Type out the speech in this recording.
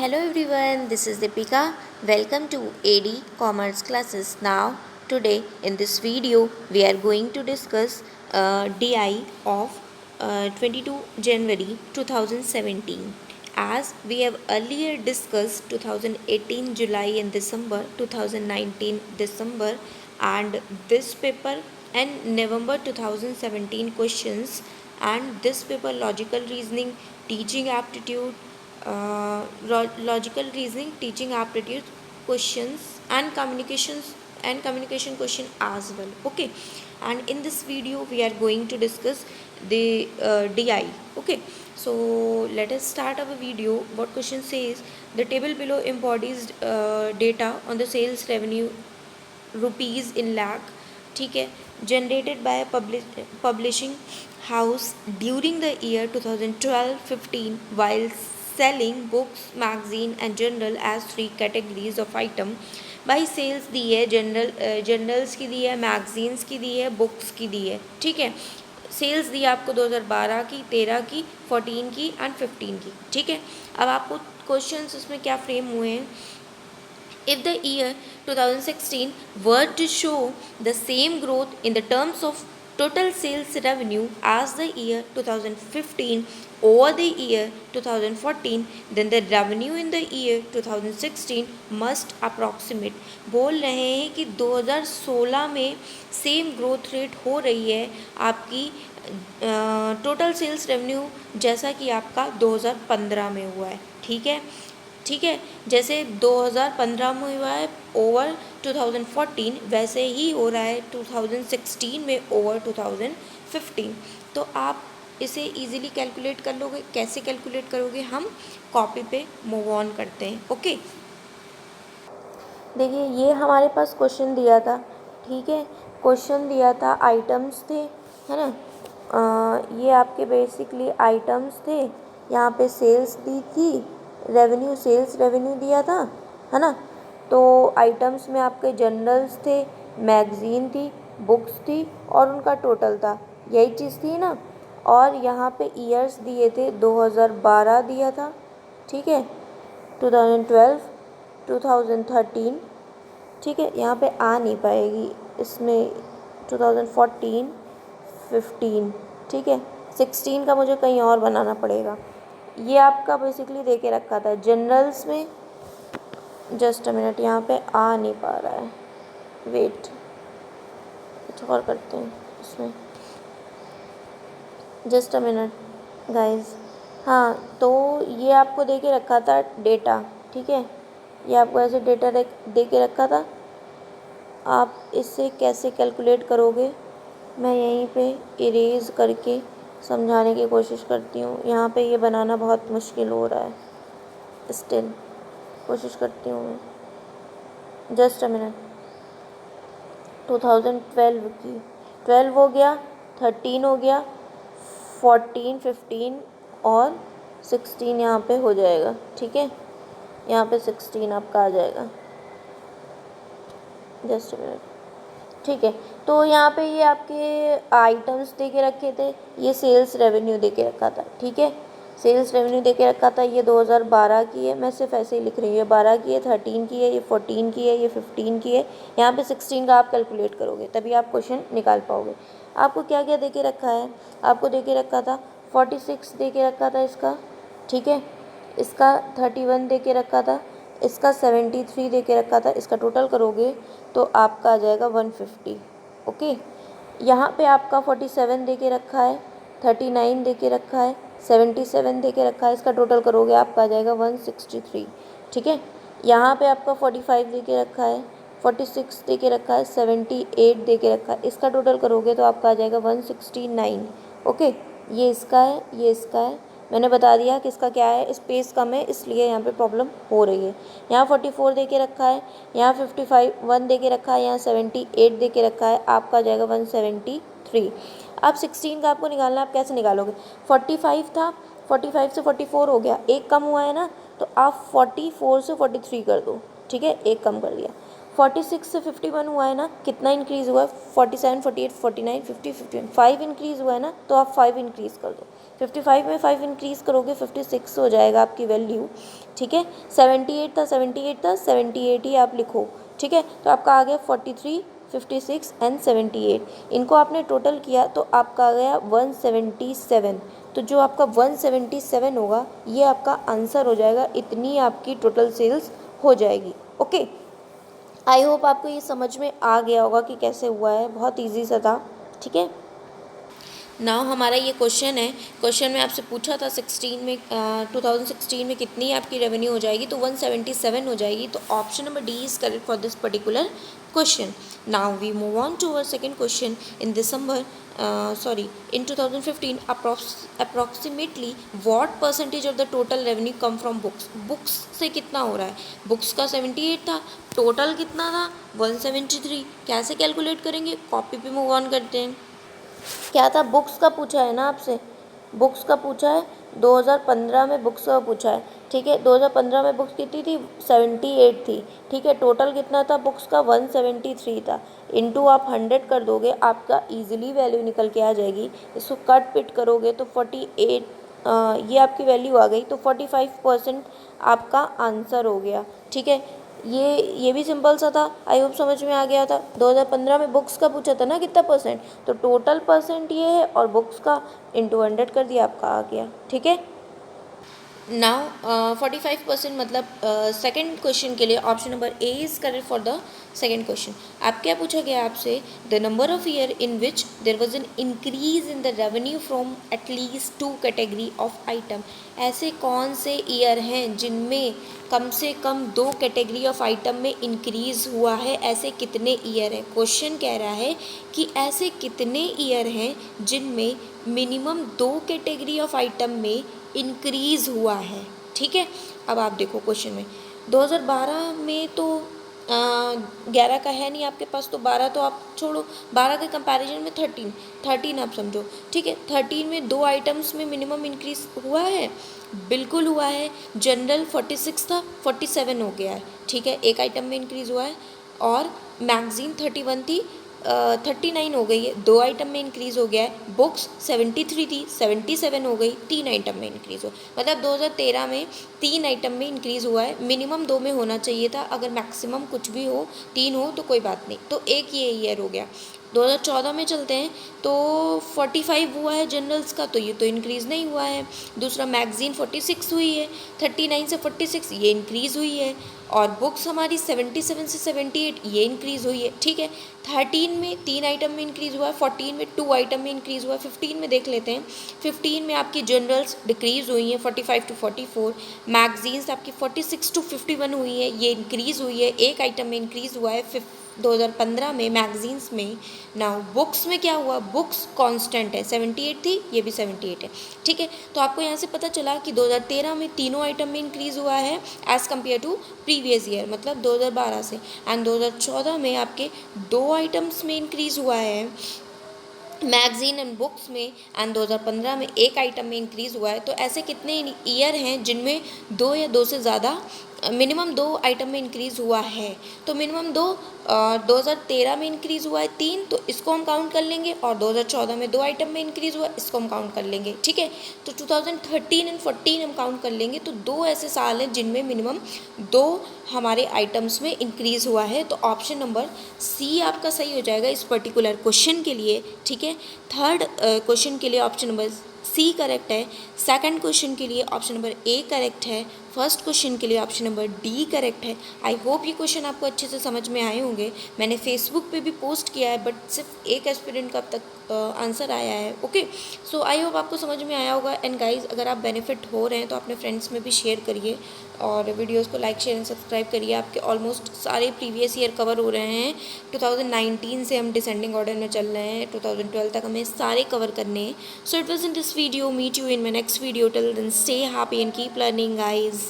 Hello everyone, this is Deepika. Welcome to AD Commerce classes. Now, today in this video, we are going to discuss DI of 22 January 2017. As we have earlier discussed 2018 July and December, 2019 December, and this paper and November 2017 questions, and this paper logical reasoning, teaching aptitude, logical reasoning, teaching aptitude questions, and communication question as well. Okay, and in this video we are going to discuss the DI. Okay, so let us start our video. What question says, the table below embodies data on the sales revenue rupees in lakh, ठीक है, generated by a publishing house during the year 2012-15 while selling books, magazine and journal as three categories of item. भाई sales दी है, journals की दी है, magazines की दी है, books की दी है, ठीक है. सेल्स दी आपको 2012 की, 13 की, 14 की एंड 15 की, ठीक है. अब आपको क्वेश्चंस इसमें क्या फ्रेम हुए हैं. If the year 2016 were to show the same growth in the terms of total sales revenue as the year 2015 over the year 2014, then the revenue in the year 2016 must approximate. बोल रहे हैं कि 2016 में same growth rate हो रही है आपकी total sales revenue जैसा कि आपका 2015 में हुआ है, ठीक है. ठीक है, जैसे 2015 में हुआ है ओवर 2014, वैसे ही हो रहा है 2016 में ओवर 2015. तो आप इसे इजीली कैलकुलेट कर लोगे. कैसे कैलकुलेट करोगे, हम कॉपी पे मूव ऑन करते हैं. ओके, देखिए ये हमारे पास क्वेश्चन दिया था, ठीक है. क्वेश्चन दिया था, आइटम्स थे, है ना. ये आपके बेसिकली आइटम्स थे. यहाँ पे सेल्स दी थी, रेवेन्यू, सेल्स रेवेन्यू दिया था, है ना. तो आइटम्स में आपके जर्नल्स थे, मैगज़ीन थी, बुक्स थी और उनका टोटल था, यही चीज़ थी ना. और यहाँ पे ईयर्स दिए थे, 2012 दिया था, ठीक है, 2012, 2013, ठीक है. यहाँ पे आ नहीं पाएगी इसमें 2014, 15, ठीक है. 16 का मुझे कहीं और बनाना पड़ेगा. ये आपका बेसिकली दे के रखा था जनरल्स में. जस्ट अ मिनट, यहाँ पे आ नहीं पा रहा है, वेट, कुछ और करते हैं इसमें. Just a minute guys. हाँ, तो ये आपको दे के रखा था डेटा, ठीक है. ये आपको ऐसे डेटा दे के रखा था. आप इससे कैसे कैलकुलेट करोगे, मैं यहीं पे इरेज करके समझाने की कोशिश करती हूँ. यहाँ पे ये बनाना बहुत मुश्किल हो रहा है, स्टिल कोशिश करती हूँ मैं. Just a minute. 2012 की 12 हो गया, 13 हो गया, 14, 15 और 16 यहाँ पे हो जाएगा, ठीक है. यहाँ पे 16 आपका आ जाएगा. जस्ट अ मिनट, ठीक है. तो यहाँ पे ये आपके आइटम्स दे के रखे थे, ये सेल्स रेवेन्यू दे के रखा था, ठीक है. सेल्स रेवेन्यू दे के रखा था. ये 2012 की है, मैं सिर्फ ऐसे ही लिख रही हूँ. ये 12 की है, 13 की है, ये 14 की है, ये 15 की है. यहाँ पे 16 का आप कैलकुलेट करोगे तभी आप क्वेश्चन निकाल पाओगे. आपको क्या क्या दे के रखा है, आपको दे के रखा था 46 दे के रखा था इसका, ठीक है. इसका 31 दे के रखा था, इसका 73 दे के रखा था. इसका टोटल करोगे तो आपका आ जाएगा 150. ओके, यहाँ पे आपका 47 दे के रखा है, 39 दे के रखा है, 77 दे के रखा है. इसका टोटल करोगे आपका आ जाएगा 163, ठीक है. यहाँ पे आपका 45 दे के रखा है, 46 दे के रखा है, 78 दे के रखा है. इसका टोटल करोगे तो आपका आ जाएगा 169. ओके, ये इसका है, ये इसका है. मैंने बता दिया कि इसका क्या है, स्पेस कम है इसलिए यहाँ पे प्रॉब्लम हो रही है. यहाँ 44 दे के रखा है, यहाँ 51 दे के रखा है, यहाँ 78 दे के रखा है. आपका आ जाएगा 173. अब 16 का आपको निकालना है. आप कैसे निकालोगे, 45 था, 45 से 44 हो गया, एक कम हुआ है ना, तो आप 44 से 43 कर दो, ठीक है, एक कम कर दिया. 46 से 51 हुआ है ना, कितना इंक्रीज़ हुआ है? 47, 48, 49, 50, 51, 5 इंक्रीज़ हुआ है ना, तो आप 5 इंक्रीज़ कर दो। 55 में 5 इंक्रीज़ करोगे 56 हो जाएगा आपकी वैल्यू, ठीक है। 78 था, 78 था, 78 ही आप लिखो, ठीक है। तो आपका आ गया 43, 56 एंड 78। इनको आपने टोटल किया तो आपका आ गया 177। तो जो आपका 177 होगा ये आपका आंसर हो जाएगा, इतनी आपकी टोटल सेल्स हो जाएगी। ओके, आई होप आपको ये समझ में आ गया होगा कि कैसे हुआ है, बहुत इजी सा था, ठीक है। नाउ हमारा ये क्वेश्चन है, क्वेश्चन में आपसे पूछा था 2016 में कितनी आपकी रेवेन्यू हो जाएगी, तो 177 हो जाएगी। तो option number D is correct for this particular question. Now we move on to our second question. In December in 2015 approximately what percentage of the total revenue come from books से कितना हो रहा है? बुक्स का 78 था, total कितना था? 173। कैसे कैलकुलेट करेंगे? कॉपी पे मूव ऑन करते हैं। क्या था? बुक्स का पूछा है ना आपसे, बुक्स का पूछा है, 2015 में बुक्स का पूछा है, ठीक है। 2015 में बुक्स कितनी थी? 78 थी, ठीक है। टोटल कितना था बुक्स का? 173 था। इनटू आप 100 कर दोगे, आपका इजीली वैल्यू निकल के आ जाएगी। इसको कट पिट करोगे तो 48 ये आपकी वैल्यू आ गई, तो 45% आपका आंसर हो गया, ठीक है। ये भी सिंपल सा था, आई होप समझ में आ गया था। 2015 में बुक्स का पूछा था ना कितना परसेंट, तो टोटल परसेंट ये है और बुक्स का इंटू 100 कर दिया, आपका आ गया, ठीक है। नाउ 45% मतलब सेकंड क्वेश्चन के लिए option number A is correct for the second question. आप क्या पूछा गया आपसे? The number of year in which there was an increase in the revenue from at least 2 category of item. ऐसे कौन से ईयर हैं जिनमें कम से कम 2 कैटेगरी ऑफ आइटम में इंक्रीज हुआ है? ऐसे कितने ईयर हैं? क्वेश्चन कह रहा है कि ऐसे कितने ईयर हैं जिनमें मिनिमम 2 कैटेगरी ऑफ आइटम में इंक्रीज़ हुआ है, ठीक है। अब आप देखो क्वेश्चन में 2012 में तो 11 का है नहीं आपके पास, तो 12 तो आप छोड़ो, 12 के कंपैरिजन में 13 आप समझो, ठीक है। 13 में 2 आइटम्स में मिनिमम इंक्रीज हुआ है, बिल्कुल हुआ है। जनरल 46 था, 47 हो गया है, ठीक है, एक आइटम में इंक्रीज हुआ है। और मैगजीन 31 थी, 39 हो गई है, 2 आइटम में इंक्रीज़ हो गया है। बुक्स 73 थी, 77 हो गई, 3 आइटम में इंक्रीज़ हो, मतलब 2013 में 3 आइटम में इंक्रीज़ हुआ है। मिनिमम 2 में होना चाहिए था, अगर मैक्सिमम कुछ भी हो 3 हो तो कोई बात नहीं, तो एक ये ईयर हो गया। 2014 में चलते हैं तो 45 हुआ है जनरल्स का, तो ये तो इंक्रीज़ नहीं हुआ है। दूसरा मैगज़ीन 46 हुई है, 39 से 46 ये इंक्रीज़ हुई है। और बुक्स हमारी 77 से 78 ये इंक्रीज़ हुई है, ठीक है। 13 में 3 आइटम में इंक्रीज़ हुआ है, 14 में 2 आइटम में इंक्रीज़ हुआ है, 15 में देख लेते हैं। 15 में आपकी जनरल्स डिक्रीज़ हुई हैं 45 टू 44, मैगजीन्स आपकी 46 टू 51 हुई है, ये इंक्रीज़ हुई है, एक आइटम में इंक्रीज़ हुआ है 2015 में मैगजीन्स में। नाउ बुक्स में क्या हुआ? बुक्स कांस्टेंट है, 78 थी, ये भी 78 है, ठीक है। तो आपको यहाँ से पता चला कि 2013 में तीनों आइटम में इंक्रीज़ हुआ है as compare to previous year, मतलब 2012 से। एंड 2014 में आपके 2 आइटम्स में इंक्रीज़ हुआ है मैगज़ीन एंड बुक्स में, एंड 2015 में एक आइटम में इंक्रीज़ हुआ है। तो ऐसे कितने ईयर हैं जिनमें 2 या 2 से ज़्यादा मिनिमम 2 आइटम में इंक्रीज़ हुआ है? तो मिनिमम 2013 में इंक्रीज़ हुआ है 3, तो इसको हम काउंट कर लेंगे, और 2014 में 2 आइटम में इंक्रीज़ हुआ है, इसको हम काउंट कर लेंगे, ठीक है। तो 2013 एंड 14 हम काउंट कर लेंगे, तो 2 ऐसे साल हैं जिनमें मिनिमम 2 हमारे आइटम्स में इंक्रीज़ हुआ है। तो ऑप्शन नंबर सी आपका सही हो जाएगा इस पर्टिकुलर क्वेश्चन के लिए, ठीक है। थर्ड क्वेश्चन के लिए ऑप्शन नंबर सी करेक्ट है, सेकंड क्वेश्चन के लिए ऑप्शन नंबर ए करेक्ट है, फर्स्ट क्वेश्चन के लिए ऑप्शन नंबर डी करेक्ट है। आई होप ये क्वेश्चन आपको अच्छे से समझ में आए होंगे। मैंने फेसबुक पे भी पोस्ट किया है, बट सिर्फ एक एस्पिरेंट का अब तक आंसर आया है, ओके। सो आई होप आपको समझ में आया होगा। एंड गाइज, अगर आप बेनिफिट हो रहे हैं तो अपने फ्रेंड्स में भी शेयर करिए, और वीडियोज़ को लाइक शेयर एंड सब्सक्राइब करिए। आपके ऑलमोस्ट सारे प्रीवियस ईयर कवर हो रहे हैं। 2019 से हम डिसेंडिंग ऑर्डर में चल रहे हैं, 2012 तक हमें सारे कवर करने हैं। So it was in this video, meet you in my next video, till then stay happy and keep learning guys.